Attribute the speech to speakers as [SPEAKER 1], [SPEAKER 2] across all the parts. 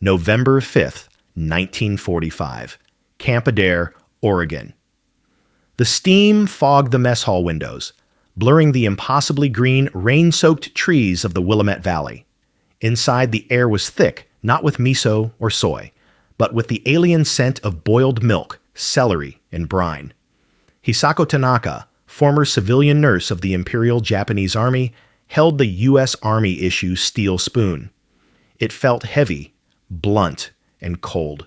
[SPEAKER 1] November 5th, 1945. Camp Adair, Oregon. The steam fogged the mess hall windows, blurring the impossibly green, rain-soaked trees of the Willamette Valley. Inside, the air was thick, not with miso or soy, but with the alien scent of boiled milk, celery, and brine. Hisako Tanaka, former civilian nurse of the Imperial Japanese Army, held the U.S. Army-issue steel spoon. It felt heavy, blunt, and cold.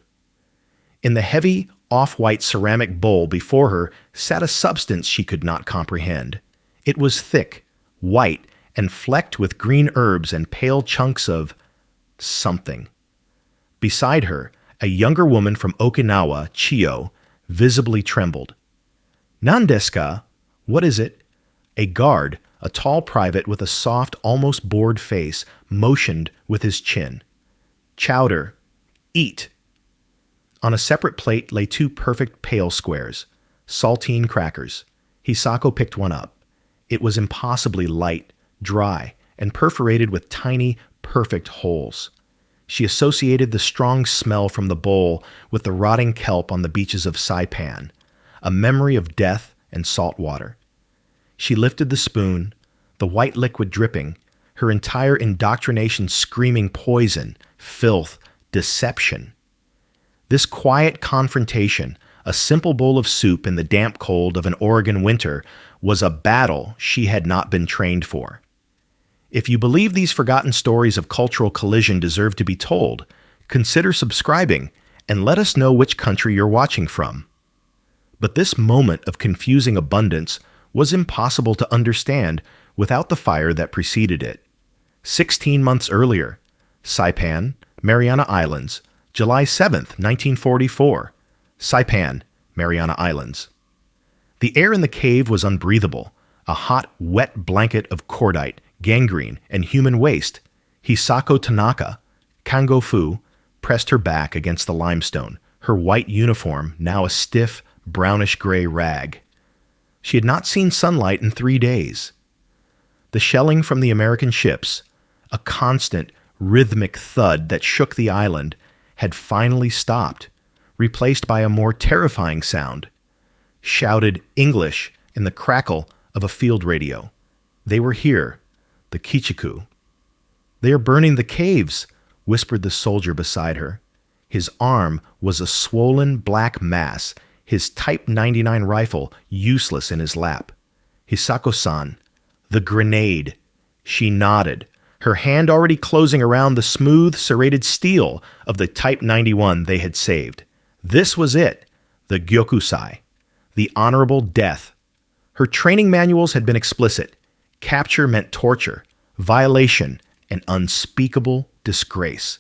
[SPEAKER 1] In the heavy, off-white ceramic bowl before her sat a substance she could not comprehend. It was thick, white, and flecked with green herbs and pale chunks of something. Beside her, a younger woman from Okinawa, Chiyo, visibly trembled. "Nandeska? What is it?" A guard, a tall private with a soft, almost bored face, motioned with his chin. "Chowder. Eat." On a separate plate lay two perfect pale squares, saltine crackers. Hisako picked one up. It was impossibly light, dry, and perforated with tiny, perfect holes. She associated the strong smell from the bowl with the rotting kelp on the beaches of Saipan, a memory of death and salt water. She lifted the spoon, the white liquid dripping, her entire indoctrination screaming poison, filth, deception. This quiet confrontation, a simple bowl of soup in the damp cold of an Oregon winter, was a battle she had not been trained for. If you believe these forgotten stories of cultural collision deserve to be told, consider subscribing and let us know which country you're watching from. But this moment of confusing abundance was impossible to understand without the fire that preceded it. 16 months earlier, Saipan, Mariana Islands, July 7th, 1944. Saipan, Mariana Islands. The air in the cave was unbreathable, a hot, wet blanket of cordite, gangrene, and human waste. Hisako Tanaka, Kango-fu, pressed her back against the limestone, her white uniform now a stiff, brownish-gray rag. She had not seen sunlight in 3 days. The shelling from the American ships, a constant, rhythmic thud that shook the island, had finally stopped, replaced by a more terrifying sound. Shouted English in the crackle of a field radio. They were here, the Kichiku. "They are burning the caves," whispered the soldier beside her. His arm was a swollen black mass, his Type 99 rifle useless in his lap. "Hisako-san, the grenade." She nodded, her hand already closing around the smooth, serrated steel of the Type 91 they had saved. This was it, the Gyokusai, the honorable death. Her training manuals had been explicit. Capture meant torture, violation, and unspeakable disgrace.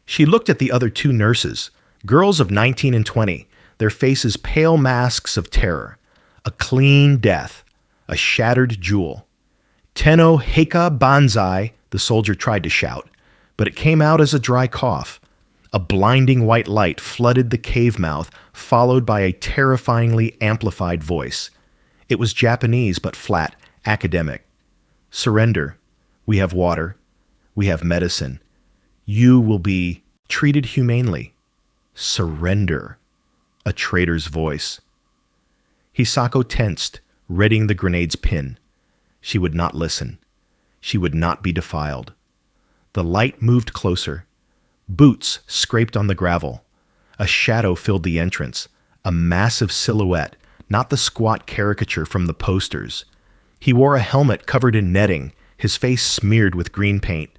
[SPEAKER 1] She looked at the other two nurses, girls of 19 and 20, their faces pale masks of terror. A clean death, a shattered jewel. "Tenno Heika Banzai," the soldier tried to shout, but it came out as a dry cough. A blinding white light flooded the cave mouth, followed by a terrifyingly amplified voice. It was Japanese but flat, academic. "Surrender. We have water. We have medicine. You will be treated humanely. Surrender." A traitor's voice. Hisako tensed, readying the grenade's pin. She would not listen. She would not be defiled. The light moved closer. Boots scraped on the gravel. A shadow filled the entrance, a massive silhouette, not the squat caricature from the posters. He wore a helmet covered in netting, his face smeared with green paint.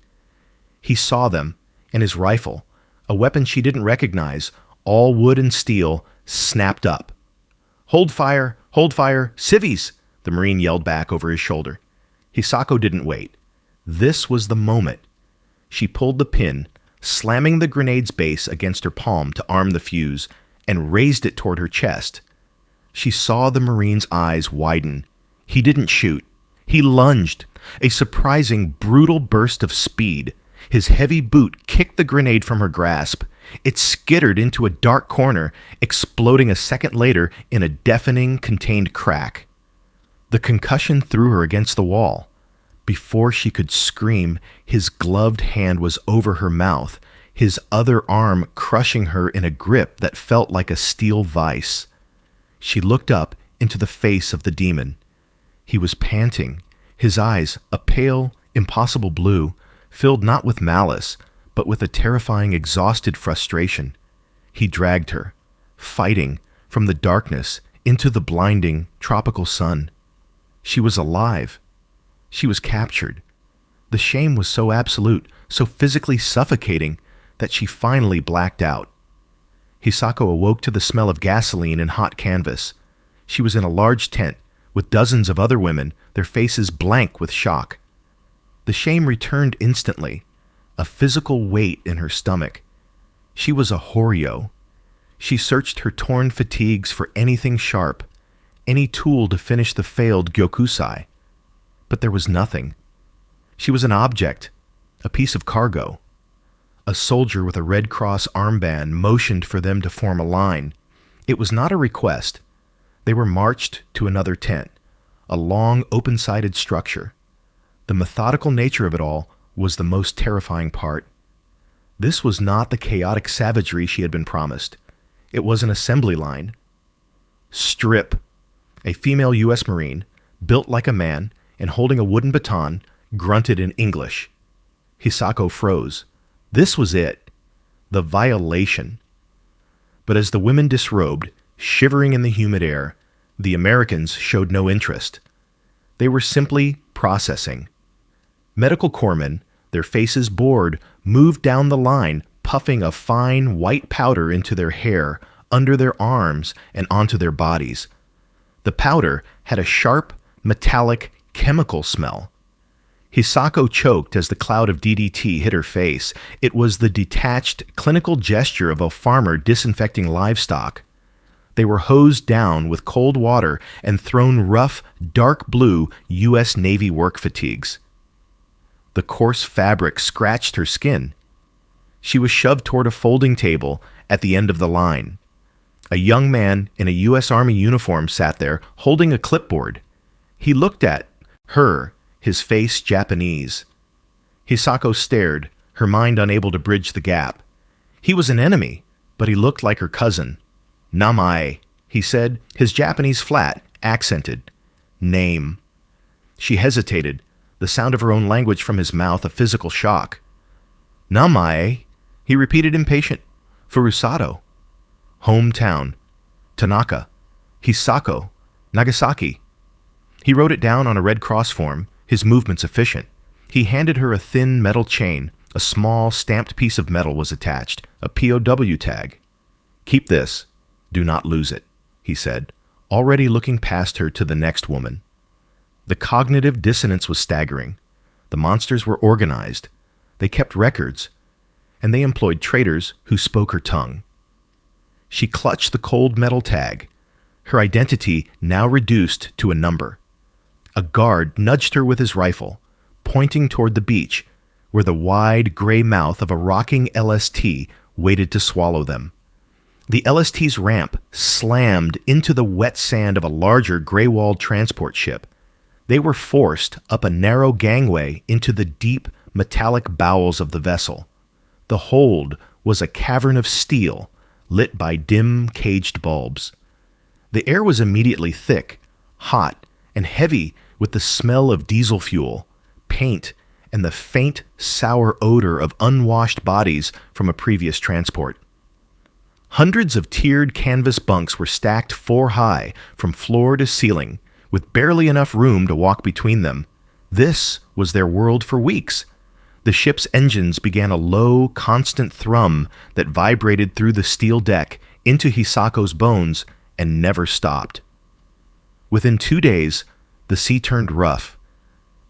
[SPEAKER 1] He saw them, and his rifle, a weapon she didn't recognize, all wood and steel, snapped up. Hold fire! Civvies!" the Marine yelled back over his shoulder. Hisako didn't wait. This was the moment. She pulled the pin, slamming the grenade's base against her palm to arm the fuse, and raised it toward her chest. She saw the Marine's eyes widen. He didn't shoot. He lunged, a surprising, brutal burst of speed. His heavy boot kicked the grenade from her grasp. It skittered into a dark corner, exploding a second later in a deafening, contained crack. The concussion threw her against the wall. Before she could scream, his gloved hand was over her mouth, his other arm crushing her in a grip that felt like a steel vice. She looked up into the face of the demon. He was panting, his eyes a pale, impossible blue, filled not with malice, but with a terrifying, exhausted frustration. He dragged her, fighting, from the darkness into the blinding, tropical sun. She was alive. She was captured. The shame was so absolute, so physically suffocating, that she finally blacked out. Hisako awoke to the smell of gasoline and hot canvas. She was in a large tent, with dozens of other women, their faces blank with shock. The shame returned instantly, a physical weight in her stomach. She was a Horyo. She searched her torn fatigues for anything sharp, any tool to finish the failed Gyokusai. But there was nothing. She was an object, a piece of cargo. A soldier with a Red Cross armband motioned for them to form a line. It was not a request. They were marched to another tent, a long, open-sided structure. The methodical nature of it all was the most terrifying part. This was not the chaotic savagery she had been promised. It was an assembly line. Strip, a female U.S. Marine, built like a man and holding a wooden baton, grunted in English. Hisako froze. This was it. The violation. But as the women disrobed, shivering in the humid air, the Americans showed no interest. They were simply processing. Medical corpsmen, their faces bored, moved down the line, puffing a fine white powder into their hair, under their arms, and onto their bodies. The powder had a sharp, metallic, chemical smell. Hisako choked as the cloud of DDT hit her face. It was the detached, clinical gesture of a farmer disinfecting livestock. They were hosed down with cold water and thrown rough, dark blue U.S. Navy work fatigues. The coarse fabric scratched her skin. She was shoved toward a folding table at the end of the line. A young man in a U.S. Army uniform sat there, holding a clipboard. He looked at her, his face Japanese. Hisako stared, her mind unable to bridge the gap. He was an enemy, but he looked like her cousin. Namae, he said, his Japanese flat, accented. Name. She hesitated, the sound of her own language from his mouth a physical shock. Namae, he repeated impatient. Furusato. Hometown. Tanaka. Hisako. Nagasaki. He wrote it down on a Red Cross form, his movements efficient. He handed her a thin metal chain. A small stamped piece of metal was attached, a POW tag. Keep this. Do not lose it, he said, already looking past her to the next woman. The cognitive dissonance was staggering. The monsters were organized. They kept records, and they employed traitors who spoke her tongue. She clutched the cold metal tag, her identity now reduced to a number. A guard nudged her with his rifle, pointing toward the beach, where the wide gray mouth of a rocking LST waited to swallow them. The LST's ramp slammed into the wet sand of a larger gray-walled transport ship. They were forced up a narrow gangway into the deep, metallic bowels of the vessel. The hold was a cavern of steel, lit by dim, caged bulbs. The air was immediately thick, hot, and heavy with the smell of diesel fuel, paint, and the faint, sour odor of unwashed bodies from a previous transport. Hundreds of tiered canvas bunks were stacked 4 high, from floor to ceiling, with barely enough room to walk between them. This was their world for weeks. The ship's engines began a low, constant thrum that vibrated through the steel deck into Hisako's bones and never stopped. Within 2 days, the sea turned rough.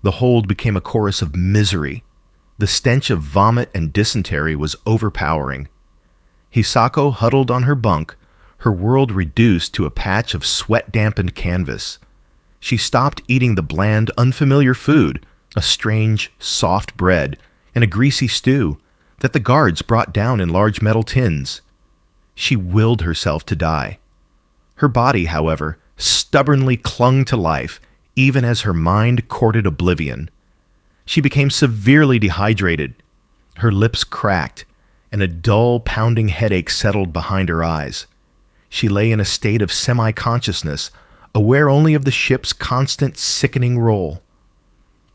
[SPEAKER 1] The hold became a chorus of misery. The stench of vomit and dysentery was overpowering. Hisako huddled on her bunk, her world reduced to a patch of sweat-dampened canvas. She stopped eating the bland, unfamiliar food, a strange, soft bread, and a greasy stew that the guards brought down in large metal tins. She willed herself to die. Her body, however, stubbornly clung to life, even as her mind courted oblivion. She became severely dehydrated. Her lips cracked, and a dull, pounding headache settled behind her eyes. She lay in a state of semi-consciousness, aware only of the ship's constant, sickening roll.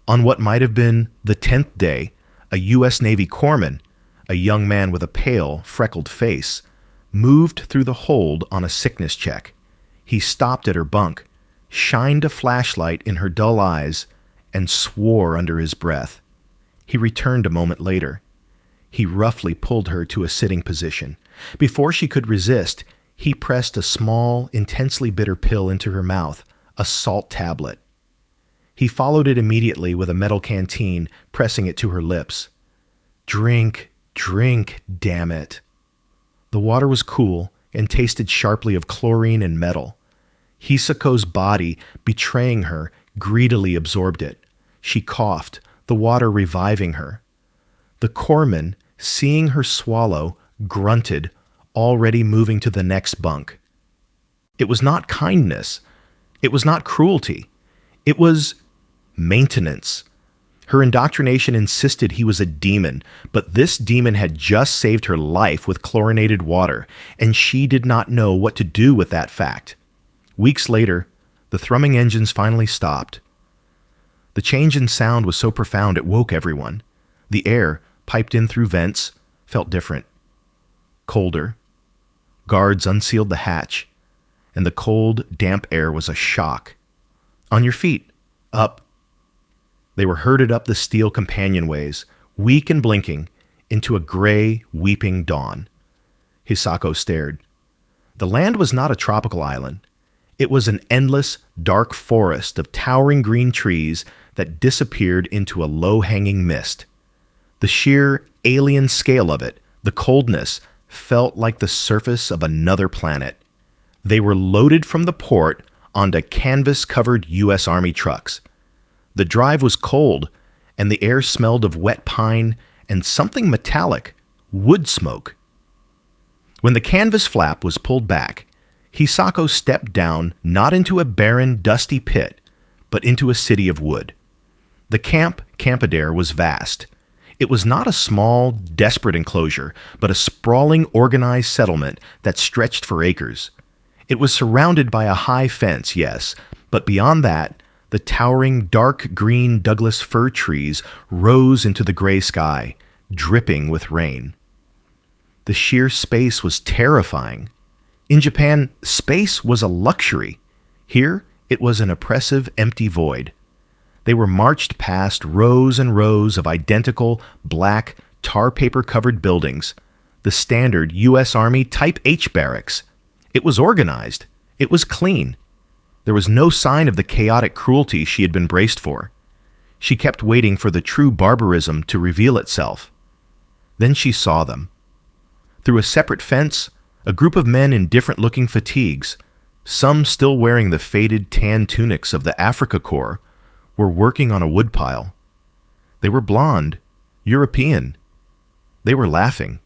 [SPEAKER 1] On what might have been the 10th day, a U.S. Navy corpsman, a young man with a pale, freckled face, moved through the hold on a sickness check. He stopped at her bunk, shined a flashlight in her dull eyes, and swore under his breath. He returned a moment later. He roughly pulled her to a sitting position. Before she could resist, he pressed a small, intensely bitter pill into her mouth, a salt tablet. He followed it immediately with a metal canteen, pressing it to her lips. Drink, drink, damn it. The water was cool and tasted sharply of chlorine and metal. Hisako's body, betraying her, greedily absorbed it. She coughed, the water reviving her. The corpsman, seeing her swallow, grunted, already moving to the next bunk. It was not kindness. It was not cruelty. It was maintenance. Her indoctrination insisted he was a demon, but this demon had just saved her life with chlorinated water, and she did not know what to do with that fact. Weeks later, the thrumming engines finally stopped. The change in sound was so profound it woke everyone. The air, piped in through vents, felt different. Colder. Guards unsealed the hatch, and the cold, damp air was a shock. On your feet. Up. They were herded up the steel companionways, weak and blinking, into a gray, weeping dawn. Hisako stared. The land was not a tropical island. It was an endless, dark forest of towering green trees that disappeared into a low-hanging mist. The sheer, alien scale of it, the coldness, felt like the surface of another planet. They were loaded from the port onto canvas-covered U.S. Army trucks. The drive was cold, and the air smelled of wet pine and something metallic, wood smoke. When the canvas flap was pulled back, Hisako stepped down not into a barren, dusty pit, but into a city of wood. The Camp Adair was vast. It was not a small, desperate enclosure, but a sprawling, organized settlement that stretched for acres. It was surrounded by a high fence, yes, but beyond that, the towering dark green Douglas fir trees rose into the gray sky, dripping with rain. The sheer space was terrifying. In Japan, space was a luxury. Here, it was an oppressive, empty void. They were marched past rows and rows of identical, black, tar paper-covered buildings, the standard U.S. Army Type H barracks. It was organized. It was clean. There was no sign of the chaotic cruelty she had been braced for. She kept waiting for the true barbarism to reveal itself. Then she saw them. Through a separate fence, a group of men in different-looking fatigues, some still wearing the faded tan tunics of the Africa Corps, were working on a woodpile. They were blonde, European. They were laughing.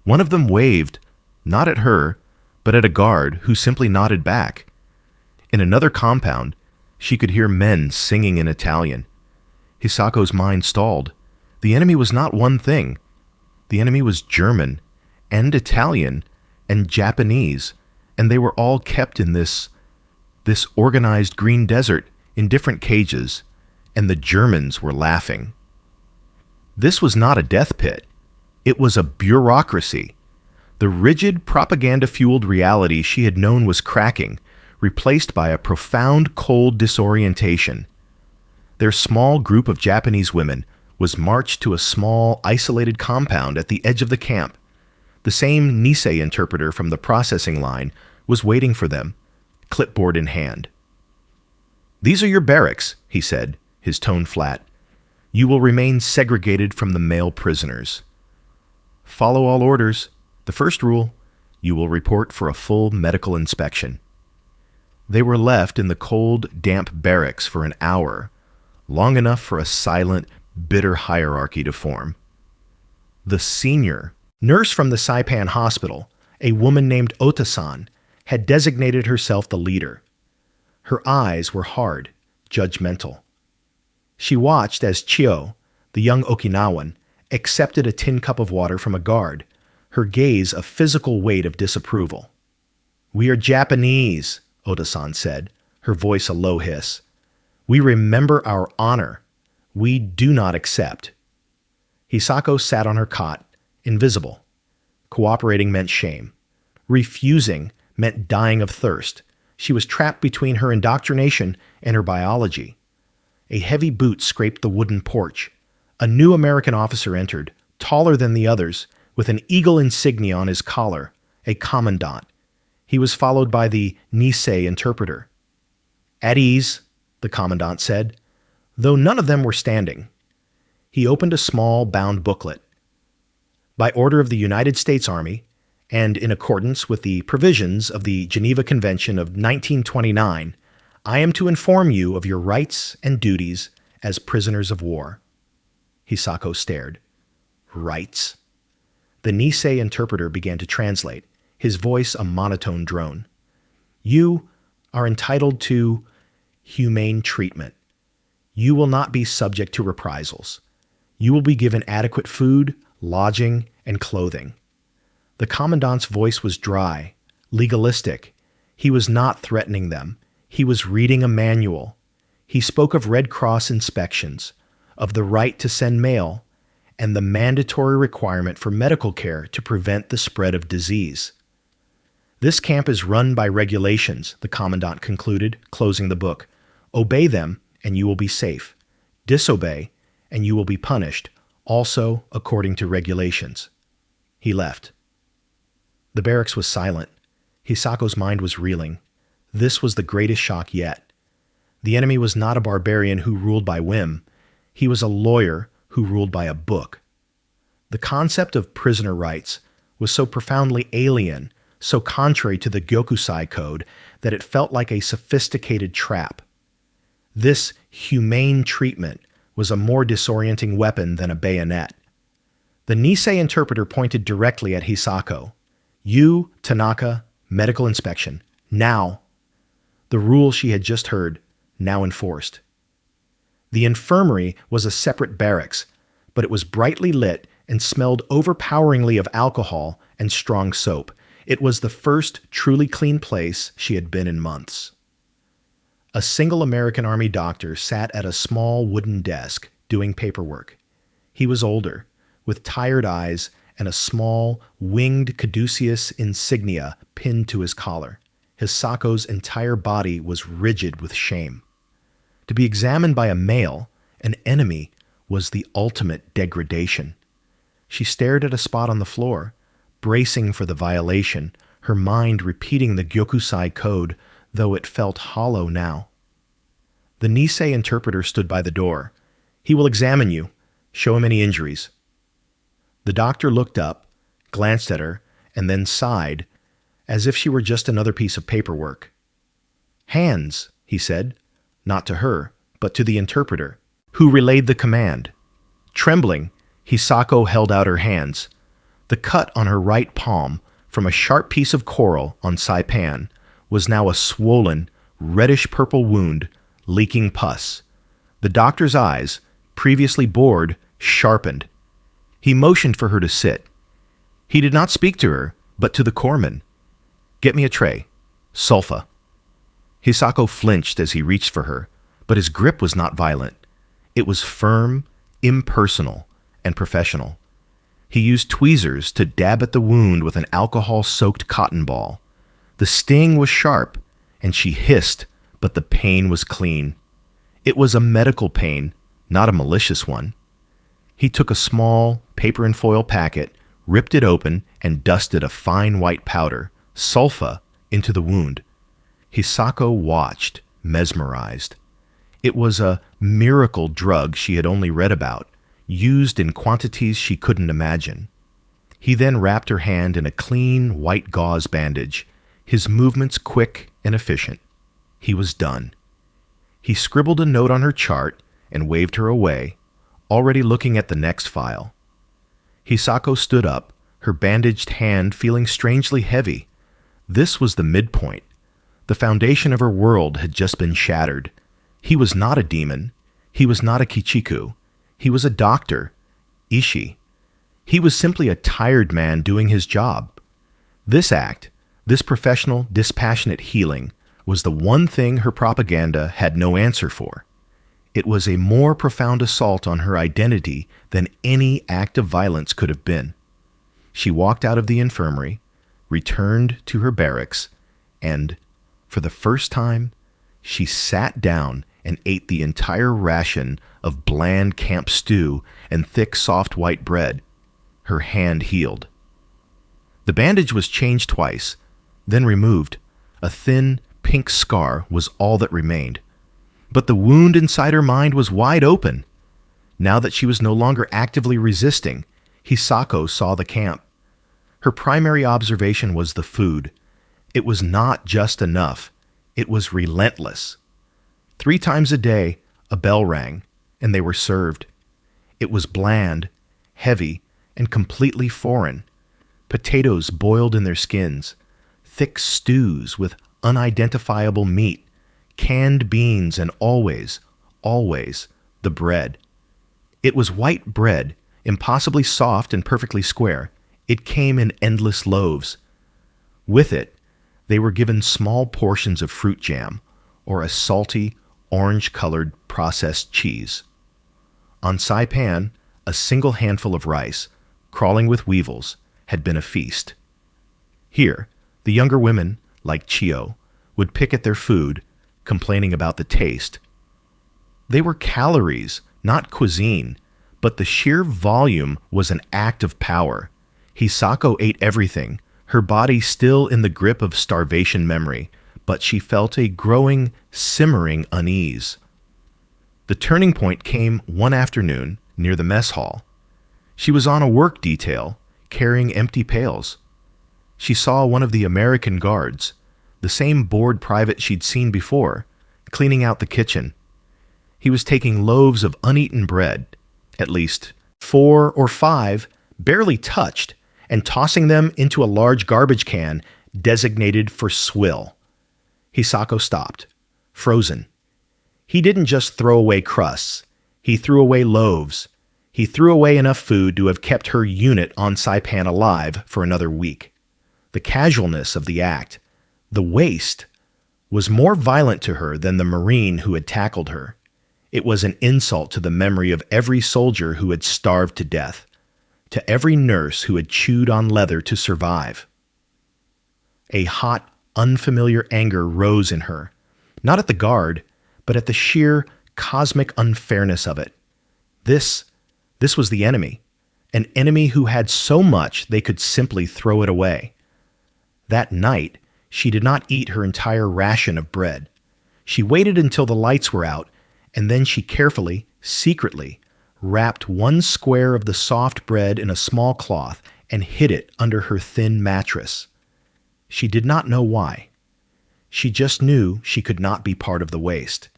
[SPEAKER 1] One of them waved, not at her, but at a guard who simply nodded back. In another compound, she could hear men singing in Italian. Hisako's mind stalled. The enemy was not one thing. The enemy was German, and Italian, and Japanese, and they were all kept in this organized green desert in different cages, and the Germans were laughing. This was not a death pit. It was a bureaucracy. The rigid, propaganda-fueled reality she had known was cracking, replaced by a profound, cold disorientation. Their small group of Japanese women was marched to a small, isolated compound at the edge of the camp. The same Nisei interpreter from the processing line was waiting for them, clipboard in hand. "These are your barracks," he said, his tone flat. "You will remain segregated from the male prisoners. Follow all orders. The first rule, you will report for a full medical inspection." They were left in the cold, damp barracks for an hour, long enough for a silent, bitter hierarchy to form. The senior nurse from the Saipan hospital, a woman named Ota-san, had designated herself the leader. Her eyes were hard, judgmental. She watched as Chio, the young Okinawan, accepted a tin cup of water from a guard, her gaze a physical weight of disapproval. "We are Japanese," Oda-san said, her voice a low hiss. "We remember our honor. We do not accept." Hisako sat on her cot, invisible. Cooperating meant shame. Refusing meant dying of thirst. She was trapped between her indoctrination and her biology. A heavy boot scraped the wooden porch. A new American officer entered, taller than the others, with an eagle insignia on his collar, a commandant. He was followed by the Nisei interpreter. "At ease," the commandant said, though none of them were standing. He opened a small, bound booklet. "By order of the United States Army, and in accordance with the provisions of the Geneva Convention of 1929, I am to inform you of your rights and duties as prisoners of war." Hisako stared. "Rights?" The Nisei interpreter began to translate, his voice a monotone drone. "You are entitled to humane treatment. You will not be subject to reprisals. You will be given adequate food, lodging, and clothing." The commandant's voice was dry, legalistic. He was not threatening them. He was reading a manual. He spoke of Red Cross inspections, of the right to send mail, and the mandatory requirement for medical care to prevent the spread of disease. "This camp is run by regulations," the commandant concluded, closing the book. "Obey them, and you will be safe. Disobey, and you will be punished, also according to regulations." He left. The barracks was silent. Hisako's mind was reeling. This was the greatest shock yet. The enemy was not a barbarian who ruled by whim. He was a lawyer who ruled by a book. The concept of prisoner rights was so profoundly alien, so contrary to the Gyokusai code, that it felt like a sophisticated trap. This humane treatment was a more disorienting weapon than a bayonet. The Nisei interpreter pointed directly at Hisako. "You, Tanaka, medical inspection. Now." The rule she had just heard, now enforced. The infirmary was a separate barracks, but it was brightly lit and smelled overpoweringly of alcohol and strong soap. It was the first truly clean place she had been in months. A single American Army doctor sat at a small wooden desk doing paperwork. He was older, with tired eyes and a small, winged caduceus insignia pinned to his collar. Hisako's entire body was rigid with shame. To be examined by a male, an enemy, was the ultimate degradation. She stared at a spot on the floor, bracing for the violation, her mind repeating the Gyokusai code, though it felt hollow now. The Nisei interpreter stood by the door. "He will examine you. Show him any injuries." The doctor looked up, glanced at her, and then sighed, as if she were just another piece of paperwork. "Hands," he said, not to her, but to the interpreter, who relayed the command. Trembling, Hisako held out her hands. The cut on her right palm, from a sharp piece of coral on Saipan, was now a swollen, reddish-purple wound, leaking pus. The doctor's eyes, previously bored, sharpened. He motioned for her to sit. He did not speak to her, but to the corpsman. "Get me a tray. Sulfa." Hisako flinched as he reached for her, but his grip was not violent. It was firm, impersonal, and professional. He used tweezers to dab at the wound with an alcohol-soaked cotton ball. The sting was sharp, and she hissed, but the pain was clean. It was a medical pain, not a malicious one. He took a small, paper and foil packet, ripped it open, and dusted a fine white powder, sulfa, into the wound. Hisako watched, mesmerized. It was a miracle drug she had only read about, used in quantities she couldn't imagine. He then wrapped her hand in a clean, white gauze bandage, his movements quick and efficient. He was done. He scribbled a note on her chart and waved her away, already looking at the next file. Hisako stood up, her bandaged hand feeling strangely heavy. This was the midpoint. The foundation of her world had just been shattered. He was not a demon. He was not a Kichiku. He was a doctor, Ishii. He was simply a tired man doing his job. This act, this professional, dispassionate healing, was the one thing her propaganda had no answer for. It was a more profound assault on her identity than any act of violence could have been. She walked out of the infirmary, returned to her barracks, and, for the first time, she sat down and ate the entire ration of bland camp stew and thick, soft white bread. Her hand healed. The bandage was changed twice, then removed. A thin, pink scar was all that remained. But the wound inside her mind was wide open. Now that she was no longer actively resisting, Hisako saw the camp. Her primary observation was the food. It was not just enough. It was relentless. 3 times a day, a bell rang, and they were served. It was bland, heavy, and completely foreign. Potatoes boiled in their skins, thick stews with unidentifiable meat, canned beans, and always, always, the bread. It was white bread, impossibly soft and perfectly square. It came in endless loaves. With it, they were given small portions of fruit jam, or a salty, orange-colored processed cheese. On Saipan, a single handful of rice, crawling with weevils, had been a feast. Here, the younger women, like Chio, would pick at their food, complaining about the taste. They were calories, not cuisine, but the sheer volume was an act of power. Hisako ate everything, her body still in the grip of starvation memory, but she felt a growing, simmering unease. The turning point came one afternoon near the mess hall. She was on a work detail, carrying empty pails. She saw one of the American guards, the same bored private she'd seen before, cleaning out the kitchen. He was taking loaves of uneaten bread, at least 4 or 5, barely touched, and tossing them into a large garbage can designated for swill. Hisako stopped, frozen. He didn't just throw away crusts. He threw away loaves. He threw away enough food to have kept her unit on Saipan alive for another week. The casualness of the act, the waste, was more violent to her than the Marine who had tackled her. It was an insult to the memory of every soldier who had starved to death, to every nurse who had chewed on leather to survive. A hot, unfamiliar anger rose in her, not at the guard, but at the sheer cosmic unfairness of it. This was the enemy, an enemy who had so much they could simply throw it away. That night, she did not eat her entire ration of bread. She waited until the lights were out, and then she carefully, secretly, wrapped one square of the soft bread in a small cloth and hid it under her thin mattress. She did not know why. She just knew she could not be part of the waste.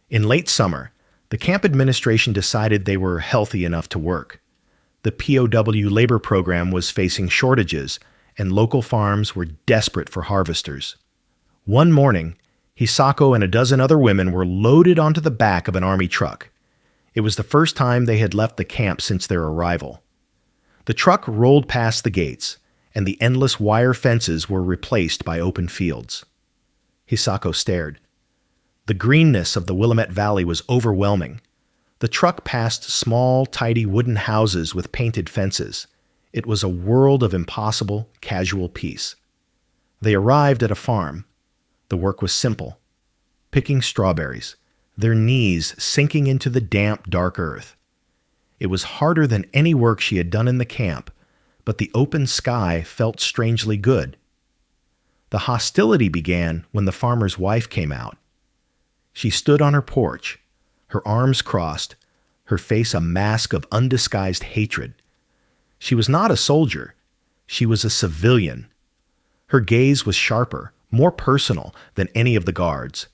[SPEAKER 1] In late summer, the camp administration decided they were healthy enough to work. The POW labor program was facing shortages, and local farms were desperate for harvesters. One morning, Hisako and a dozen other women were loaded onto the back of an army truck. It was the first time they had left the camp since their arrival. The truck rolled past the gates, and the endless wire fences were replaced by open fields. Hisako stared. The greenness of the Willamette Valley was overwhelming. The truck passed small, tidy wooden houses with painted fences. It was a world of impossible, casual peace. They arrived at a farm. The work was simple. Picking strawberries, their knees sinking into the damp, dark earth. It was harder than any work she had done in the camp, but the open sky felt strangely good. The hostility began when the farmer's wife came out. She stood on her porch, her arms crossed, her face a mask of undisguised hatred. She was not a soldier. She was a civilian. Her gaze was sharper, more personal than any of the guards.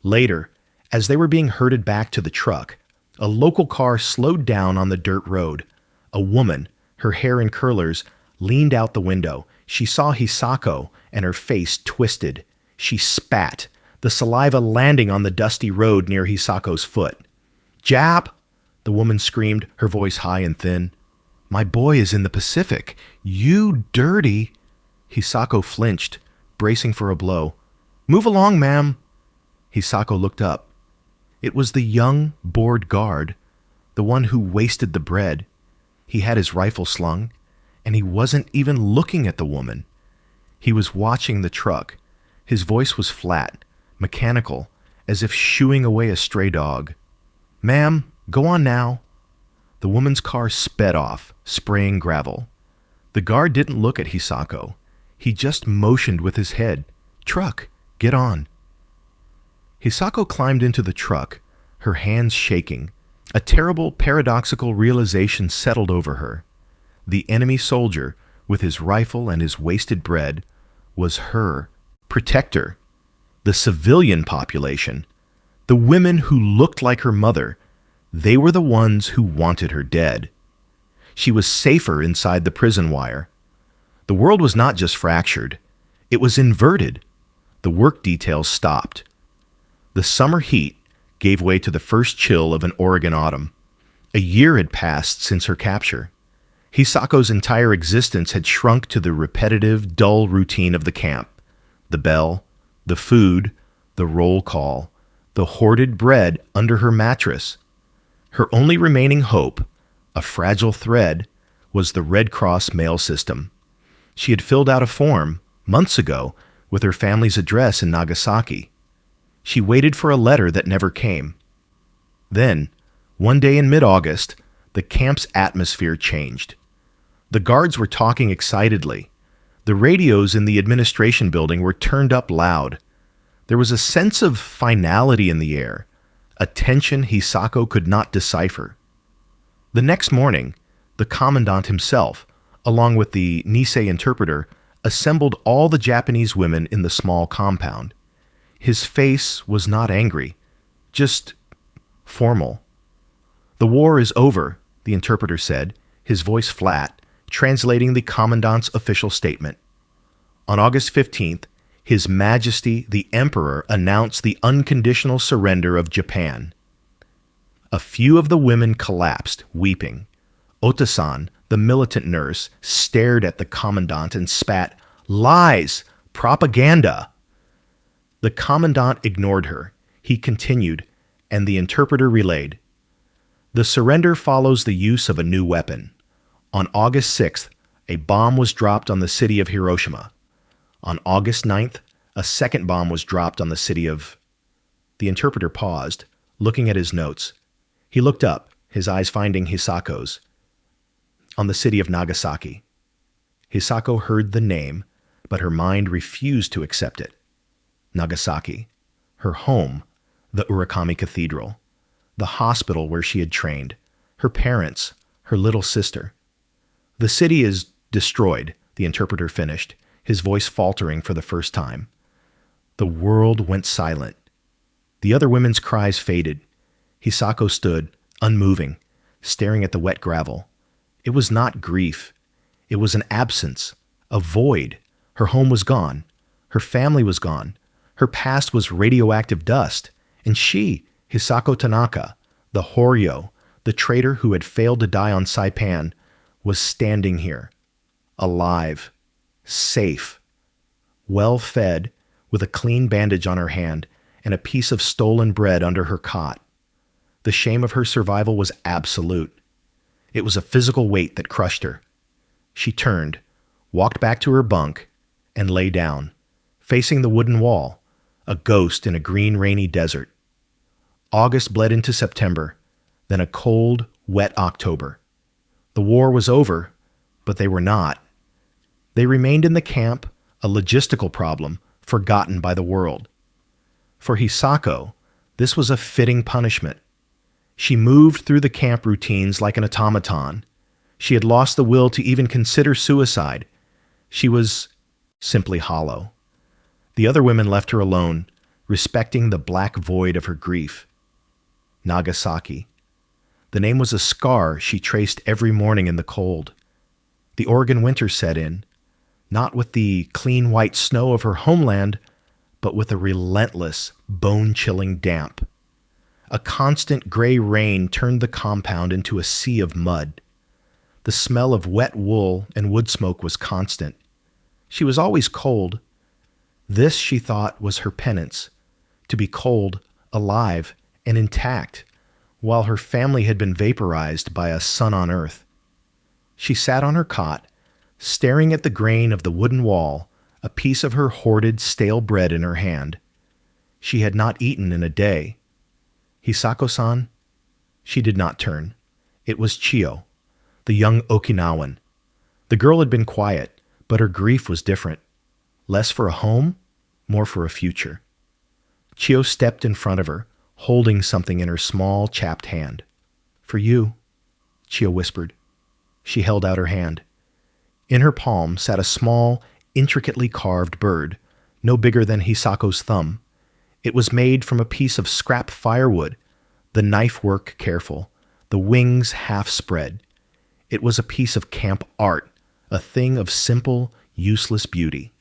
[SPEAKER 1] Later, as they were being herded back to the truck, a local car slowed down on the dirt road. A woman, her hair in curlers, leaned out the window. She saw Hisako, and her face twisted. She spat, the saliva landing on the dusty road near Hisako's foot. "Jap!" The woman screamed, her voice high and thin. "My boy is in the Pacific. You dirty—" Hisako flinched, bracing for a blow. "Move along, ma'am." Hisako looked up. It was the young, bored guard, the one who wasted the bread. He had his rifle slung, and he wasn't even looking at the woman. He was watching the truck. His voice was flat, mechanical, as if shooing away a stray dog. "Ma'am, go on now." The woman's car sped off, spraying gravel. The guard didn't look at Hisako. He just motioned with his head. "Truck, get on." Hisako climbed into the truck, her hands shaking. A terrible, paradoxical realization settled over her. The enemy soldier, with his rifle and his wasted bread, was her protector. The civilian population, the women who looked like her mother, they were the ones who wanted her dead. She was safer inside the prison wire. The world was not just fractured, it was inverted. The work details stopped. The summer heat gave way to the first chill of an Oregon autumn. A year had passed since her capture. Hisako's entire existence had shrunk to the repetitive, dull routine of the camp. The bell, the food, the roll call, the hoarded bread under her mattress. Her only remaining hope, a fragile thread, was the Red Cross mail system. She had filled out a form, months ago, with her family's address in Nagasaki. She waited for a letter that never came. Then, one day in mid-August, the camp's atmosphere changed. The guards were talking excitedly. The radios in the administration building were turned up loud. There was a sense of finality in the air, a tension Hisako could not decipher. The next morning, the commandant himself, along with the Nisei interpreter, assembled all the Japanese women in the small compound. His face was not angry, just formal. "The war is over," the interpreter said, his voice flat, translating the commandant's official statement. On August 15th, His Majesty the Emperor announced the unconditional surrender of Japan. A few of the women collapsed, weeping. Ota-san, the militant nurse, stared at the commandant and spat, "Lies! Propaganda!" The commandant ignored her. He continued, and the interpreter relayed. The surrender follows the use of a new weapon. On August 6th, a bomb was dropped on the city of Hiroshima. On August 9th, a second bomb was dropped on the city of... The interpreter paused, looking at his notes. He looked up, his eyes finding Hisako's. On the city of Nagasaki. Hisako heard the name, but her mind refused to accept it. Nagasaki. Her home, the Urakami Cathedral. The hospital where she had trained. Her parents, her little sister. The city is destroyed, the interpreter finished, his voice faltering for the first time. The world went silent. The other women's cries faded. Hisako stood, unmoving, staring at the wet gravel. It was not grief. It was an absence, a void. Her home was gone. Her family was gone. Her past was radioactive dust. And she, Hisako Tanaka, the Horyo, the traitor who had failed to die on Saipan, was standing here, alive, safe, well-fed, with a clean bandage on her hand and a piece of stolen bread under her cot. The shame of her survival was absolute. It was a physical weight that crushed her. She turned, walked back to her bunk, and lay down, facing the wooden wall, a ghost in a green, rainy desert. August bled into September, then a cold, wet October. The war was over, but they were not. They remained in the camp, a logistical problem, forgotten by the world. For Hisako, this was a fitting punishment. She moved through the camp routines like an automaton. She had lost the will to even consider suicide. She was simply hollow. The other women left her alone, respecting the black void of her grief. Nagasaki. The name was a scar she traced every morning in the cold. The Oregon winter set in, not with the clean white snow of her homeland, but with a relentless, bone-chilling damp. A constant gray rain turned the compound into a sea of mud. The smell of wet wool and wood smoke was constant. She was always cold. This, she thought, was her penance, to be cold, alive, and intact, while her family had been vaporized by a sun on earth. She sat on her cot, staring at the grain of the wooden wall, a piece of her hoarded stale bread in her hand. She had not eaten in a day. "Hisako-san?" She did not turn. It was Chiyo, the young Okinawan. The girl had been quiet, but her grief was different. Less for a home, more for a future. Chiyo stepped in front of her, holding something in her small, chapped hand. "For you," Chiyo whispered. She held out her hand. In her palm sat a small, intricately carved bird, no bigger than Hisako's thumb. It was made from a piece of scrap firewood, the knife work careful, the wings half spread. It was a piece of camp art, a thing of simple, useless beauty.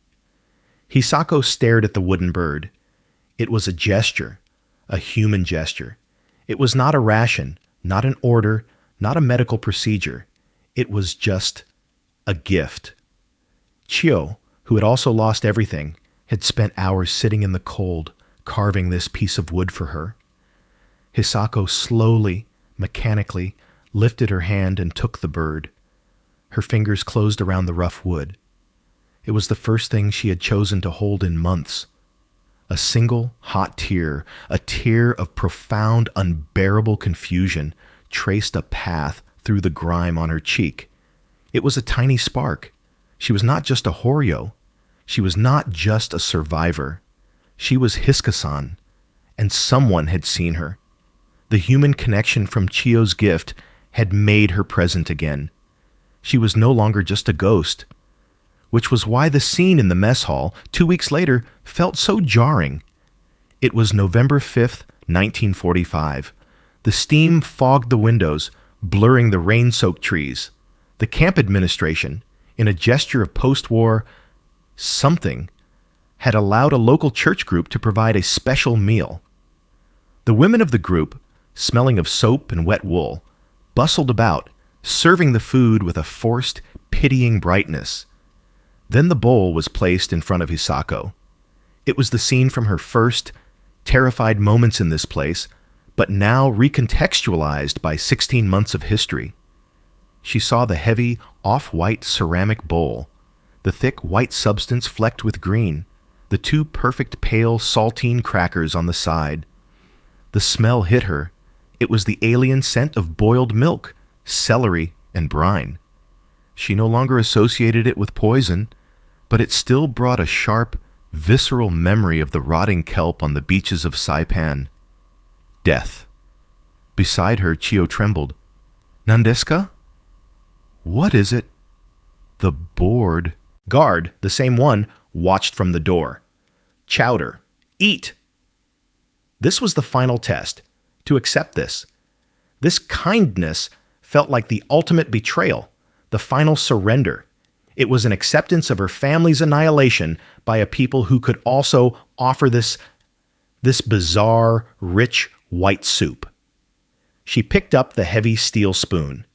[SPEAKER 1] Hisako stared at the wooden bird. It was a gesture, a human gesture. It was not a ration, not an order, not a medical procedure. It was just a gift. Chiyo, who had also lost everything, had spent hours sitting in the cold, carving this piece of wood for her. Hisako slowly, mechanically, lifted her hand and took the bird. Her fingers closed around the rough wood. It was the first thing she had chosen to hold in months. A single hot tear, a tear of profound, unbearable confusion, traced a path through the grime on her cheek. It was a tiny spark. She was not just a Horyo. She was not just a survivor. She was Hisaku-san, and someone had seen her. The human connection from Chiyo's gift had made her present again. She was no longer just a ghost, which was why the scene in the mess hall 2 weeks later felt so jarring. It was November 5th, 1945. The steam fogged the windows, blurring the rain-soaked trees. The camp administration, in a gesture of post-war something, had allowed a local church group to provide a special meal. The women of the group, smelling of soap and wet wool, bustled about, serving the food with a forced, pitying brightness. Then the bowl was placed in front of Hisako. It was the scene from her first, terrified moments in this place, but now recontextualized by 16 months of history. She saw the heavy, off-white ceramic bowl, the thick white substance flecked with green, the two perfect pale saltine crackers on the side. The smell hit her. It was the alien scent of boiled milk, celery, and brine. She no longer associated it with poison, but it still brought a sharp, visceral memory of the rotting kelp on the beaches of Saipan. Death. Beside her, Chiyo trembled. "Nandeska? What is it?" The board guard, the same one, watched from the door. "Chowder. Eat." This was the final test, to accept this. This kindness felt like the ultimate betrayal, the final surrender. It was an acceptance of her family's annihilation by a people who could also offer this bizarre, rich, white soup. She picked up the heavy steel spoon.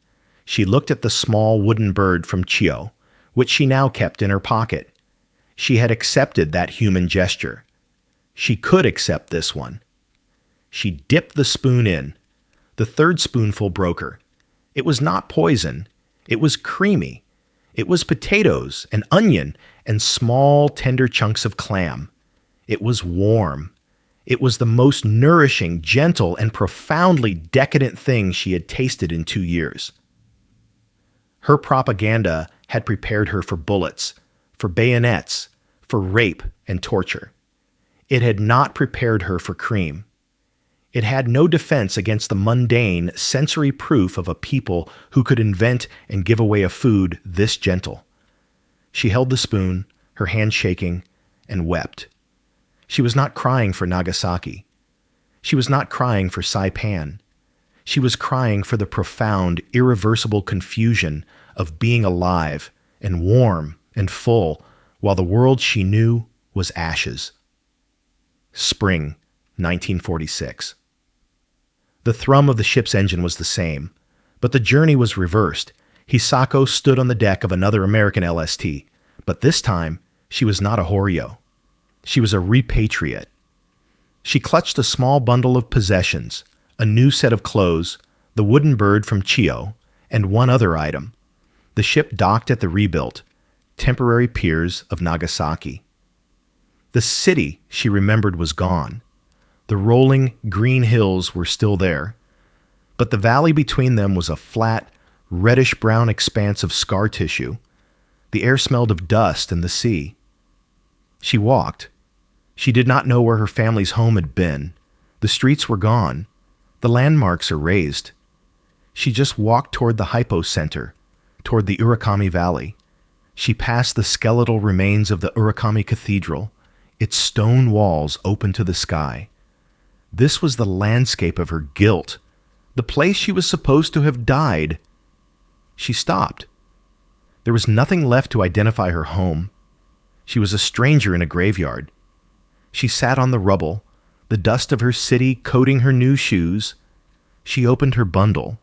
[SPEAKER 1] She looked at the small wooden bird from Chiyo, which she now kept in her pocket. She had accepted that human gesture. She could accept this one. She dipped the spoon in. The third spoonful broke her. It was not poison. It was creamy. It was potatoes and onion and small, tender chunks of clam. It was warm. It was the most nourishing, gentle, and profoundly decadent thing she had tasted in 2 years. Her propaganda had prepared her for bullets, for bayonets, for rape and torture. It had not prepared her for cream. It had no defense against the mundane, sensory proof of a people who could invent and give away a food this gentle. She held the spoon, her hand shaking, and wept. She was not crying for Nagasaki. She was not crying for Saipan. She was crying for the profound, irreversible confusion of being alive and warm and full while the world she knew was ashes. Spring, 1946. The thrum of the ship's engine was the same, but the journey was reversed. Hisako stood on the deck of another American LST, but this time she was not a Horyo. She was a repatriate. She clutched a small bundle of possessions, a new set of clothes, the wooden bird from Chio, and one other item. The ship docked at the rebuilt, temporary piers of Nagasaki. The city, she remembered, was gone. The rolling green hills were still there, but the valley between them was a flat, reddish-brown expanse of scar tissue. The air smelled of dust and the sea. She walked. She did not know where her family's home had been. The streets were gone. The landmarks erased. She just walked toward the Hypo Center, toward the Urakami Valley. She passed the skeletal remains of the Urakami Cathedral, its stone walls open to the sky. This was the landscape of her guilt, the place she was supposed to have died. She stopped. There was nothing left to identify her home. She was a stranger in a graveyard. She sat on the rubble, the dust of her city coating her new shoes. She opened her bundle.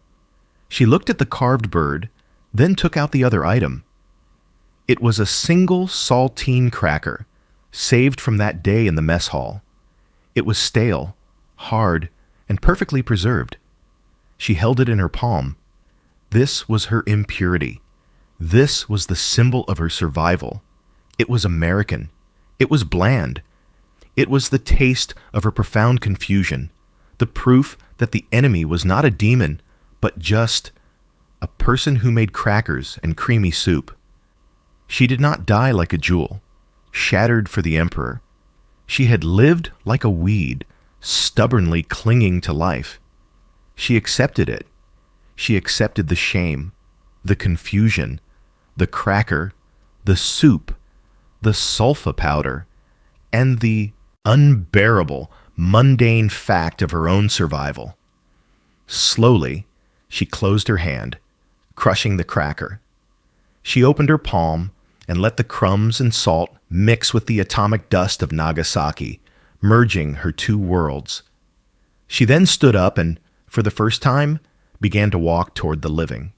[SPEAKER 1] She looked at the carved bird, then took out the other item. It was a single saltine cracker, saved from that day in the mess hall. It was stale, hard, and perfectly preserved. She held it in her palm. This was her impurity. This was the symbol of her survival. It was American. It was bland. It was the taste of her profound confusion, the proof that the enemy was not a demon, but just a person who made crackers and creamy soup. She did not die like a jewel, shattered for the emperor. She had lived like a weed, stubbornly clinging to life. She accepted it. She accepted the shame, the confusion, the cracker, the soup, the sulfa powder, and the unbearable, mundane fact of her own survival. Slowly, she closed her hand, crushing the cracker. She opened her palm and let the crumbs and salt mix with the atomic dust of Nagasaki, merging her two worlds. She then stood up and, for the first time, began to walk toward the living.